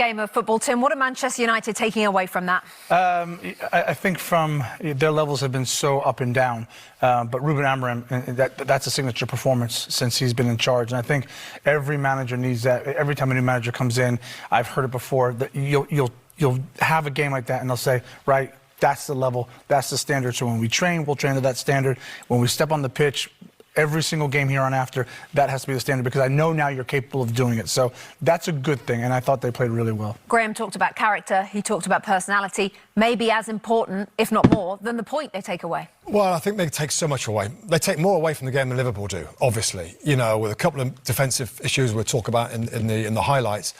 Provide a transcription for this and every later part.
Game of football, Tim. What are Manchester United taking away from that? I think from their levels have been so up and down, but Ruben Amorim, that's a signature performance since he's been in charge, and I think every manager needs that. Every time a new manager comes in, I've heard it before, that you'll have a game like that and they'll say, right, that's the level, that's the standard. So when we train, we'll train to that standard. When we step on the pitch, every single game here on after, that has to be the standard, because I know now you're capable of doing it. So that's a good thing, and I thought they played really well. Graham talked about character, he talked about personality, maybe as important, if not more, than the point they take away. Well, I think they take so much away. They take more away from the game than Liverpool do, obviously. You know, with a couple of defensive issues we'll talk about in the highlights.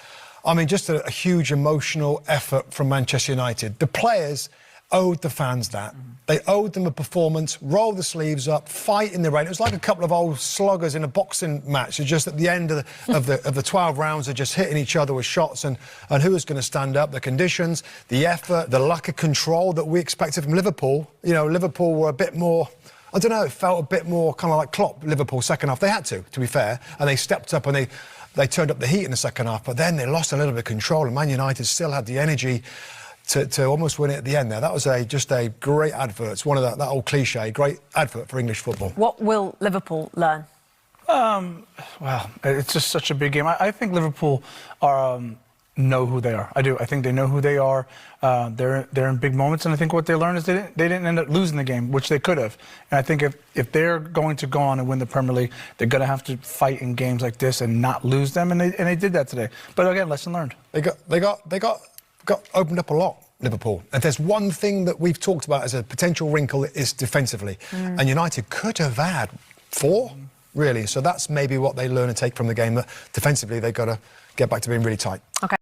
I mean, just a huge emotional effort from Manchester United. The players owed the fans that. They owed them a performance, roll the sleeves up, fight in the rain. It was like a couple of old sluggers in a boxing match. It's just at the end of the 12 rounds, they're just hitting each other with shots, and who was going to stand up? The conditions, the effort, the lack of control that we expected from Liverpool. You know, Liverpool were a bit more, I don't know, it felt a bit more kind of like Klopp, Liverpool, second half. They had to be fair, and they stepped up and they turned up the heat in the second half, but then they lost a little bit of control, and Man United still had the energy to almost win it at the end there. That was just a great advert. It's one of that old cliche, great advert for English football. What will Liverpool learn? Well, it's just such a big game. I think Liverpool know who they are. I do. I think they know who they are. They're in big moments, and I think what they learned is they didn't end up losing the game, which they could have. And I think if they're going to go on and win the Premier League, they're going to have to fight in games like this and not lose them, and they did that today. But again, lesson learned. They got opened up a lot, Liverpool. And there's one thing that we've talked about as a potential wrinkle is defensively. And United could have had 4, really. So that's maybe what they learn and take from the game, that defensively they've got to get back to being really tight. Okay.